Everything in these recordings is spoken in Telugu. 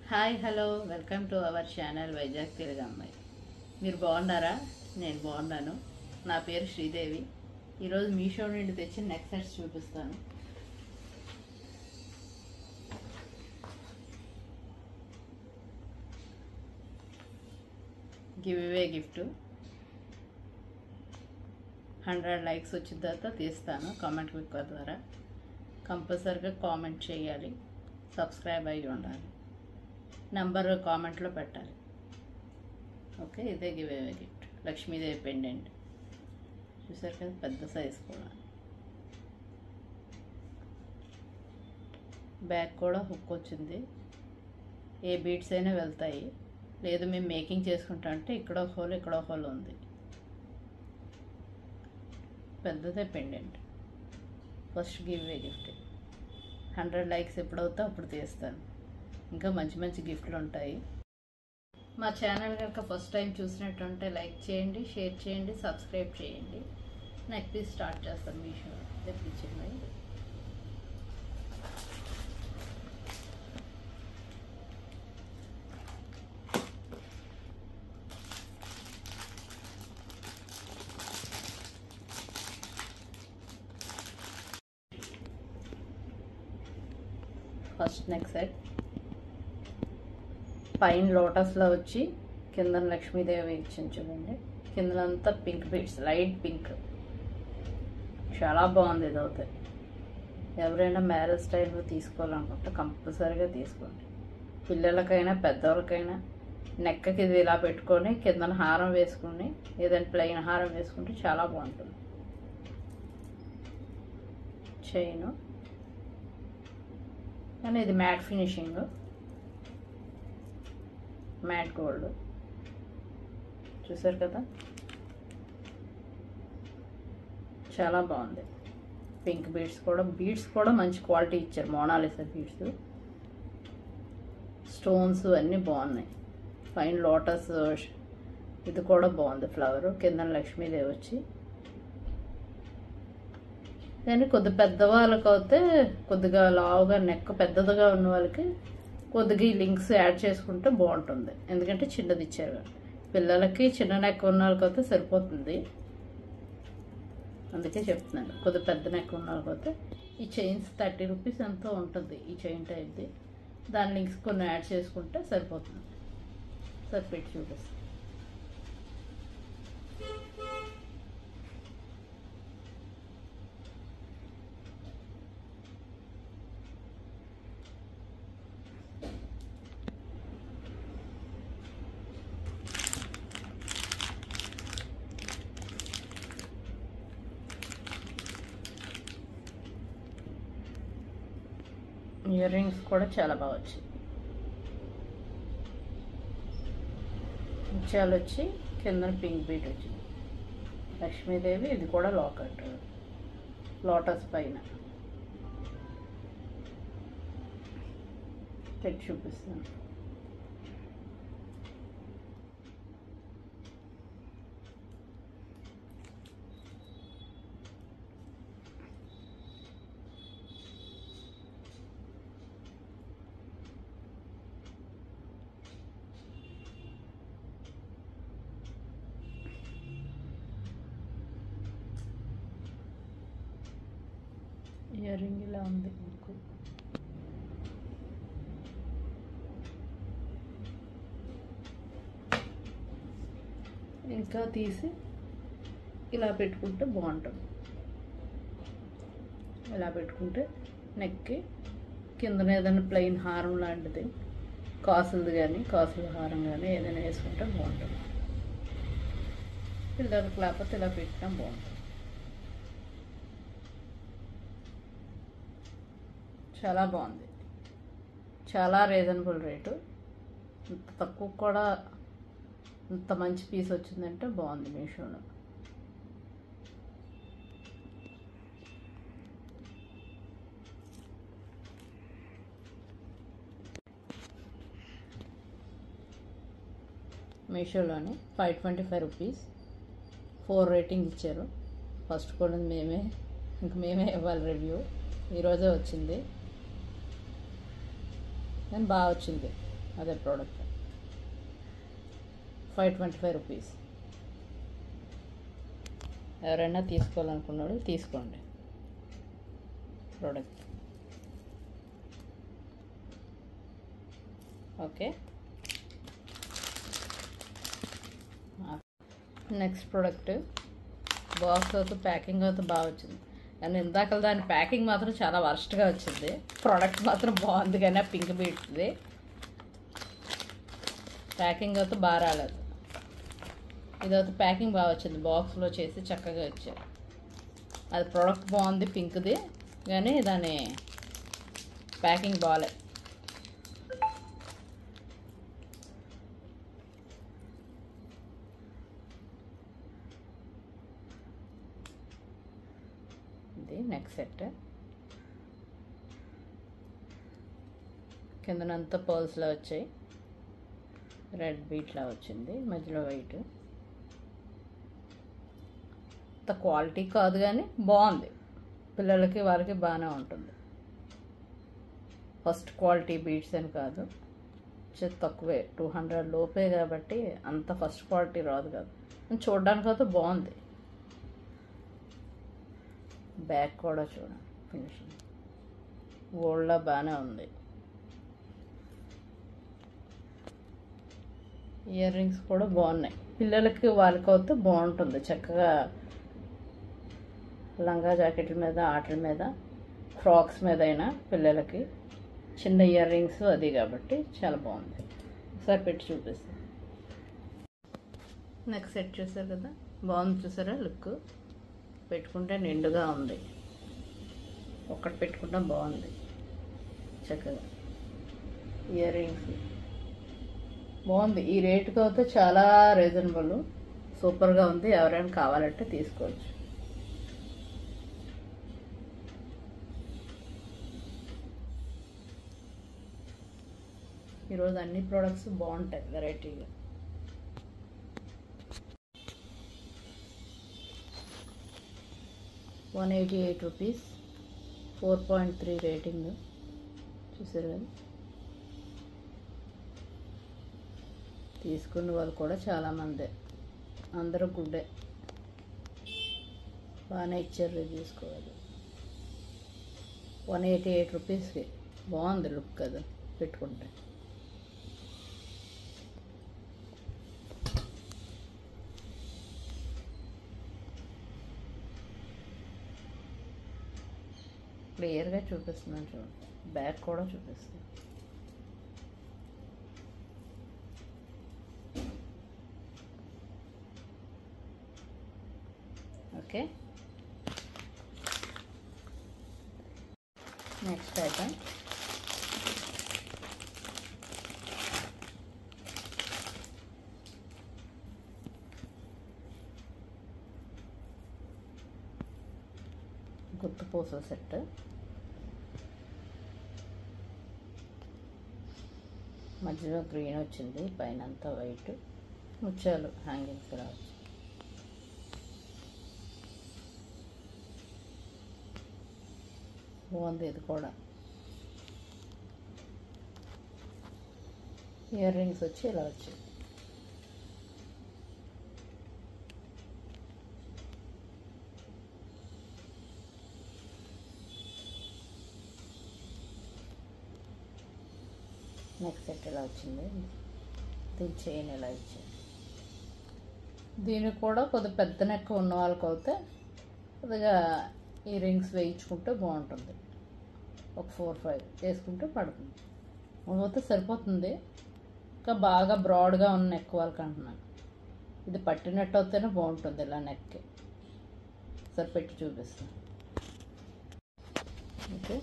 Hi hello welcome to our channel Vizag Telugu అమ్మాయి. మీరు బాగున్నారా? నేను బాగున్నాను. నా పేరు శ్రీదేవి. ఈరోజు మీషో నుండి తెచ్చిన నెక్ సెట్స్ చూపిస్తాను. గివ్ అవే గిఫ్ట్ 100 లైక్స్ వచ్చిన తర్వాత తీస్తాను కామెంట్ ద్వారా. కంపల్సరీగా కామెంట్ చేయాలి, సబ్స్క్రైబ్ అయ్యి ఉండాలి, నంబర్ కామెంట్లో పెట్టాలి. ఓకే, ఇదే give away gift. Lakshmidevi pendant చూసారు కదా, పెద్ద సైజ్ కూడా. బ్యాక్ కూడా హుక్ వచ్చింది. ఏ బీడ్స్ అయినా వెళ్తాయి. లేదు మేము మేకింగ్ చేసుకుంటా అంటే ఇక్కడ ఒక హోల్ ఇక్కడ ఒక హోల్ ఉంది. పెద్దదే pendant. First give away gift. 100 likes ఎప్పుడవుతా అప్పుడు తీస్తాను. ఇంకా మంచి మంచి గిఫ్ట్లు ఉంటాయి. మా ఛానల్ కనుక ఫస్ట్ టైం చూసినట్టుంటే లైక్ చేయండి, షేర్ చేయండి, సబ్స్క్రైబ్ చేయండి. నెక్ పీస్ స్టార్ట్ చేస్తాను. మీషో తెప్పించింది. ఫస్ట్ నెక్ సెట్ పైన లోటస్లో వచ్చి కింద లక్ష్మీదేవి ఇచ్చింది చూడండి. కిందంతా పింక్ బీడ్స్, లైట్ పింక్. చాలా బాగుంది. ఇది అవుతాయి. ఎవరైనా మ్యారేజ్ స్టైల్లో తీసుకోవాలనుకుంటే కంపల్సరీగా తీసుకోండి. పిల్లలకైనా పెద్దవాళ్ళకైనా నెక్కకి ఇది ఇలా పెట్టుకొని కిందన హారం వేసుకుని ఏదైనా ప్లెయిన్ హారం వేసుకుంటే చాలా బాగుంటుంది. చైను కానీ ఇది మ్యాట్ ఫినిషింగ్, మ్యాట్ గోల్డ్. చూసారు కదా, చాలా బాగుంది. పింక్ బీడ్స్ కూడా మంచి క్వాలిటీ ఇచ్చారు. మోనాలిసా బీడ్స్, స్టోన్స్ అన్నీ బాగున్నాయి. పైన లోటస్ ఇది కూడా బాగుంది. ఫ్లవర్ కింద లక్ష్మీదేవి వచ్చి. కానీ కొద్ది పెద్దవాళ్ళకి అయితే కొద్దిగా లావుగా నెక్ పెద్దదిగా ఉన్న వాళ్ళకి కొద్దిగా ఈ లింక్స్ యాడ్ చేసుకుంటే బాగుంటుంది. ఎందుకంటే చిన్నది ఇచ్చారు. పిల్లలకి చిన్న నెక్ ఉన్న వాళ్ళకి అయితే సరిపోతుంది. అందుకే చెప్తున్నాను. కొద్ది పెద్ద నెక్ ఉన్న వాళ్ళకి అయితే ఈ చైన్స్ 30 రూపీస్ ఎంతో ఉంటుంది. ఈ చైన్ టైప్ది. దాని లింక్స్ కొన్ని యాడ్ చేసుకుంటే సరిపోతుంది. సరిపెట్టి చూపిస్తాను. ఇయర్ రింగ్స్ కూడా చాలా బాగా వచ్చాయి. ముత్యాలు వచ్చి కింద పింక్ బీట్ వచ్చింది. లక్ష్మీదేవి ఇది కూడా లాకెట్, లోటస్ పైన పెట్టి చూపిస్తాను. ఇయర్ రింగ్ ఇలా ఉంది. ఇంకా తీసి ఇలా పెట్టుకుంటే బాగుంటుంది. ఇలా పెట్టుకుంటే నెక్కి కిందన ఏదైనా ప్లెయిన్ హారం లాంటిది, కాసులది కానీ కాసుల హారం కానీ ఏదైనా వేసుకుంటే బాగుంటుంది. పిల్లలకి లేకపోతే ఇలా పెట్టినా బాగుంటుంది. చాలా బాగుంది. చాలా రీజనబుల్ రేటు. ఇంత తక్కువ కూడా ఇంత మంచి పీస్ వచ్చిందంటే బాగుంది మీషోలో. మీషోలోని 525 రూపీస్ 4 రేటింగ్ ఇచ్చారు. ఫస్ట్ కూడా మేమే ఇవ్వాలి రివ్యూ. ఈరోజే వచ్చింది. కానీ బాగా వచ్చింది. అదే ప్రోడక్ట్ 525 రూపీస్. ఎవరైనా తీసుకోవాలనుకున్నాడు తీసుకోండి product. Okay, next product box అవుతూ ప్యాకింగ్ అవుతూ బాగా వచ్చింది. కానీ ఇందాక దాని ప్యాకింగ్ మాత్రం చాలా వర్స్ట్గా వచ్చింది. ప్రోడక్ట్ మాత్రం బాగుంది కానీ ఆ పింక్ బీట్స్ది ప్యాకింగ్ అయితే బాగా రాలేదు. ఇదైతే ప్యాకింగ్ బాగా వచ్చింది, బాక్స్లో చేసి చక్కగా ఇచ్చారు. అది ప్రోడక్ట్ బాగుంది పింక్ది, కానీ దాని ప్యాకింగ్ బాగాలే. ఇది నెక్స్ట్ సెట్. కిందనంతా పర్ల్స్లో వచ్చాయి, రెడ్ బీట్లా వచ్చింది, మధ్యలో వైట్. అంత క్వాలిటీ కాదు కానీ బాగుంది, పిల్లలకి వాళ్ళకి బాగానే ఉంటుంది. ఫస్ట్ క్వాలిటీ బీట్స్ అని కాదు, తక్కువే 200 లోపే కాబట్టి అంత ఫస్ట్ క్వాలిటీ రాదు కాదు. చూడడానికి అయితే బాగుంది. బ్యాక్ కూడా చూడండి ఫినిషింగ్ గోల్డ్లా బాగానే ఉంది. ఇయర్ రింగ్స్ కూడా బాగున్నాయి, పిల్లలకి వాళ్ళకి అయితే బాగుంటుంది. చక్కగా లంగా జాకెట్ల మీద, ఆటల మీద, ఫ్రాక్స్ మీద అయినా పిల్లలకి చిన్న ఇయర్ రింగ్స్ అది కాబట్టి చాలా బాగుంది. ఒకసారి పెట్టి చూపిస్తాను. నెక్స్ట్ సెట్ చూసారు కదా, బాగుంది చూసారా లుక్. పెట్టుకుంటే నిండుగా ఉంది, ఒక్కటి పెట్టుకుంటే బాగుంది చక్కగా. ఇయర్ రింగ్స్ బాగుంది, ఈ రేటుతో అయితే చాలా రీజనబుల్, సూపర్గా ఉంది. ఎవరైనా కావాలంటే తీసుకోవచ్చు. ఈరోజు అన్ని ప్రోడక్ట్స్ బాగుంటాయి వెరైటీగా. ₹188, 4.3 రేటింగ్. చూసారు కదా, తీసుకున్న వాళ్ళు కూడా చాలామందే, అందరూ గుడ్డే, బాగానే ఇచ్చారు రివ్యూస్ కూడా. ₹188కి బాగుంది లుక్ కదా పెట్టుకుంటే. క్లియర్గా చూపిస్తున్నాను చూడండి, బ్యాక్ కూడా చూపిస్తుంది. ఓకే, నెక్స్ట్ ఐటమ్ గుర్తు పూసల సెట్. మధ్యలో గ్రీన్ వచ్చింది, పైన అంతా వైట్, ముత్యాలు హ్యాంగింగ్స్ రావచ్చు. బాగుంది ఇది కూడా. ఇయర్ రింగ్స్ వచ్చి ఇలా వచ్చాయి. నెక్స్ట్ సెట్ ఇలా వచ్చింది, దీని చైన్ ఇలా ఇచ్చింది. దీనికి కూడా కొద్దిగా పెద్ద నెక్ ఉన్న వాళ్ళకి అయితే కొద్దిగా ఈ రింగ్స్ వేయించుకుంటే బాగుంటుంది. ఒక 4-5 వేసుకుంటే పడుతుంది, పోతే సరిపోతుంది. ఇంకా బాగా బ్రాడ్గా ఉన్న నెక్ వాళ్ళకి అంటున్నాను, ఇది పట్టినట్టు అయితేనే బాగుంటుంది ఇలా నెక్కి. సరే పెట్టి చూపిస్తాను. ఓకే,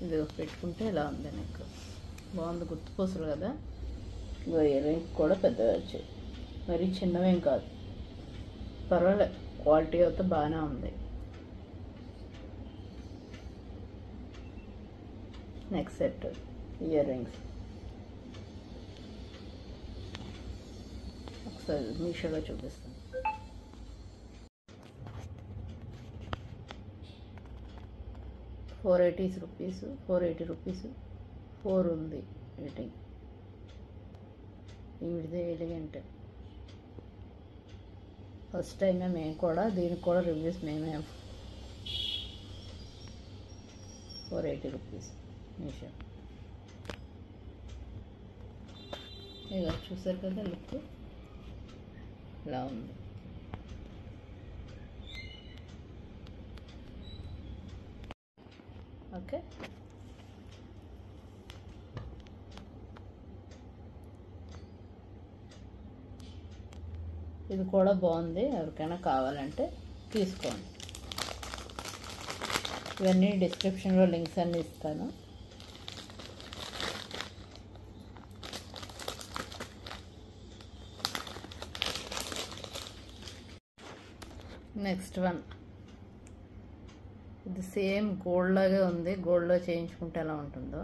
ఇది పెట్టుకుంటే ఇలా ఉంది నెక్, బాగుంది. గుర్తుపోసలు కదా, ఇయర్ రింగ్ కూడా పెద్దగా వచ్చాయి, మరీ చిన్నవేం కాదు, పర్వాలేదు. క్వాలిటీ అయితే బాగానే ఉంది. నెక్స్ట్ సెట్ ఇయర్ రింగ్స్ ఒకసారి మీషోలో చూపిస్తాను. ₹480, 480, 4 ఉంది రేటింగ్. ఈవిడిదే ఎలిగెంట్. ఫస్ట్ టైమే మేము కూడా, దీనికి కూడా రివ్యూస్ మేమే. 480 రూపీస్ మీషో. ఇక చూసారు కదా లుక్ ఇలా ఉంది. ఓకే, ఇది కూడా బాగుంది, ఎవరికైనా కావాలంటే తీసుకోండి. ఇవన్నీ డిస్క్రిప్షన్లో లింక్స్ అన్నీ ఇస్తాను. నెక్స్ట్ వన్, ఇది సేమ్ గోల్డ్ లాగే ఉంది. గోల్డ్లో చేయించుకుంటే ఎలా ఉంటుందో,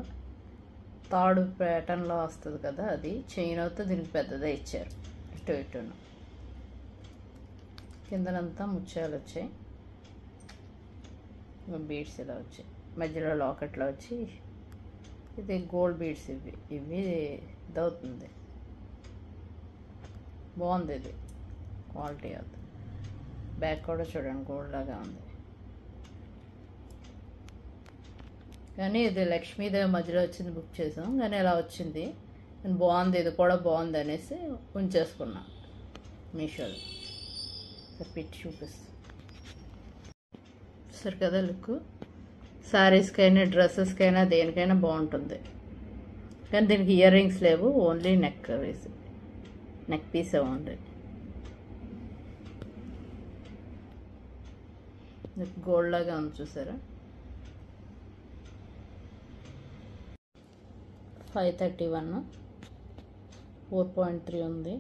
తాడు ప్యాటర్న్లో వస్తుంది కదా, అది చైన్ అవుతే దీనికి పెద్దదే ఇచ్చారు. ఇటు ఇటును కిందనంతా ముత్యాలు వచ్చాయి, బీడ్స్ ఇలా వచ్చాయి, మధ్యలో లాకెట్లో వచ్చి ఇది గోల్డ్ బీడ్స్. ఇవి ఇదవుతుంది, బాగుంది. ఇది క్వాలిటీ అవుతుంది. బ్యాక్ కూడా చూడండి గోల్డ్ లాగా ఉంది. కానీ ఇది లక్ష్మీదేవి మధ్యలో వచ్చింది, బుక్ చేసాం కానీ ఇలా వచ్చింది. నేను బాగుంది, ఇది కూడా బాగుంది అనేసి ఉంచేసుకున్నా మీషోలో. పిట్ చూపిస్తాను. సరే కదా లుక్. శారీస్కైనా డ్రెస్సెస్కైనా దేనికైనా బాగుంటుంది. కానీ దీనికి ఇయర్ రింగ్స్ లేవు, ఓన్లీ నెక్ పీస్ ఉంది. గోల్డ్ లాగా ఉంది చూసారా. 531, 4.3 ఉంది.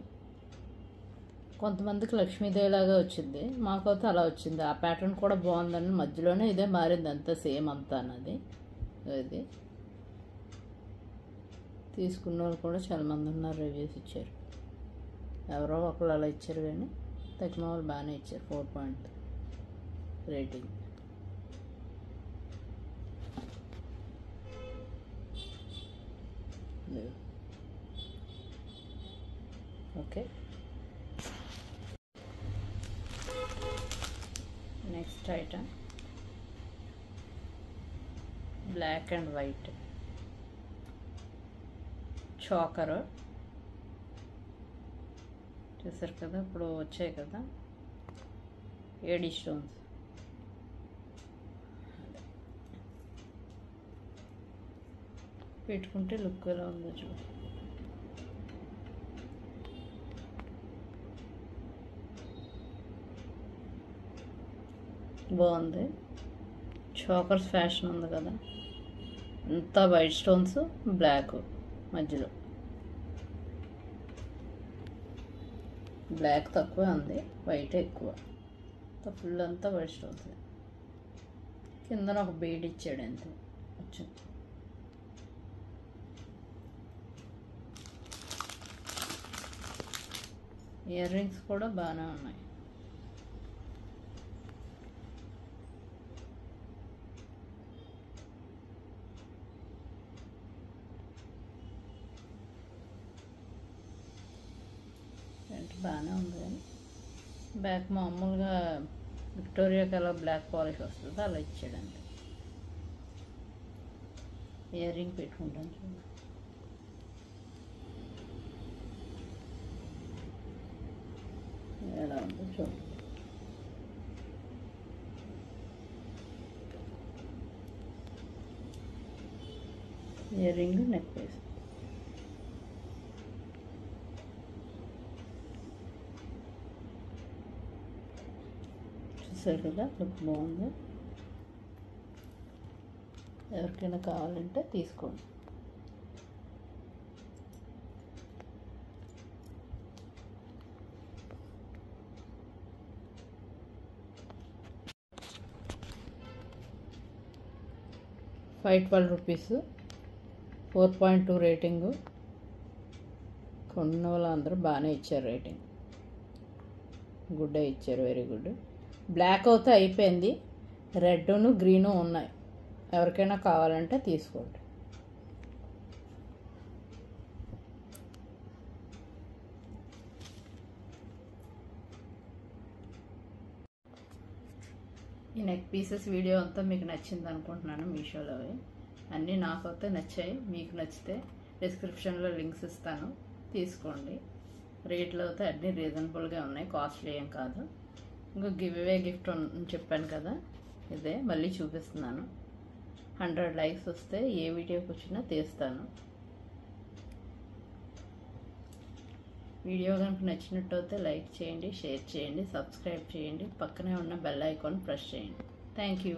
కొంతమందికి లక్ష్మీదేవి లాగా వచ్చింది, మాకైతే అలా వచ్చింది. ఆ ప్యాటర్న్ కూడా బాగుందని మధ్యలోనే ఇదే మారింది, అంతా సేమ్ అంతా అన్నది. ఇది తీసుకున్న వాళ్ళు కూడా చాలామంది ఉన్నారు, రివ్యూస్ ఇచ్చారు. ఎవరో ఒకళ్ళు అలా ఇచ్చారు, కానీ తగ్గిన వాళ్ళు బాగానే ఇచ్చారు. 4 rating. Okay, next item black and white choker. చూసారు కదా, ఇప్పుడు వచ్చాయి కదా ఏడి స్టోన్స్. పెట్టుకుంటే లుక్ ఎలా ఉందో చూడు. బాగుంది. చోకర్స్ ఫ్యాషన్ ఉంది కదా, అంతా వైట్ స్టోన్స్, బ్లాక్ మధ్యలో. బ్లాక్ తక్కువ ఉంది, వైట్ ఎక్కువ. ఫుల్ అంతా వైట్ స్టోన్స్. కిందన ఒక బీడ్ ఇచ్చాడు అంతే వచ్చింది. ఇయర్ రింగ్స్ కూడా బాగానే ఉన్నాయి. బాగానే ఉంది, కానీ బ్యాక్ మామూలుగా విక్టోరియాకి అలా బ్లాక్ పాలిష్ వస్తుంది, అలా ఇచ్చాడంతే. ఇయర్ రింగ్ పెట్టుకుంటాను చూడండి. ఎలా ఉందో చూడండి. Earring, neck piece. చూసారు కదా, లుక్ బాగుంది. ఎవరికైనా కావాలంటే తీసుకోండి. ₹512, 4.2 రేటింగు. కొన్న వాళ్ళు అందరూ బాగానే ఇచ్చారు రేటింగ్, గుడ్డే ఇచ్చారు, వెరీ గుడ్. బ్లాక్ అవుతే అయిపోయింది, రెడ్ను గ్రీను ఉన్నాయి. ఎవరికైనా కావాలంటే తీసుకోండి. ఈ నెక్ పీసెస్ వీడియో అంతా మీకు నచ్చింది అనుకుంటున్నాను. మీషోలో అన్నీ నాకైతే నచ్చాయి. మీకు నచ్చితే డిస్క్రిప్షన్లో లింక్స్ ఇస్తాను, తీసుకోండి. రేట్లు అయితే అన్నీ రీజనబుల్గా ఉన్నాయి, కాస్ట్లీ ఏం కాదు. ఇంకో గివ్ అవే గిఫ్ట్ చెప్పాను కదా, ఇదే మళ్ళీ చూపిస్తున్నాను. 100 లైక్స్ వస్తే ఏ వీడియోకి వచ్చినా తీస్తాను. వీడియో కనుక నచ్చినట్టయితే లైక్ చేయండి, షేర్ చేయండి, సబ్స్క్రైబ్ చేయండి, పక్కనే ఉన్న బెల్ ఐకాన్ ప్రెస్ చేయండి. Thank you.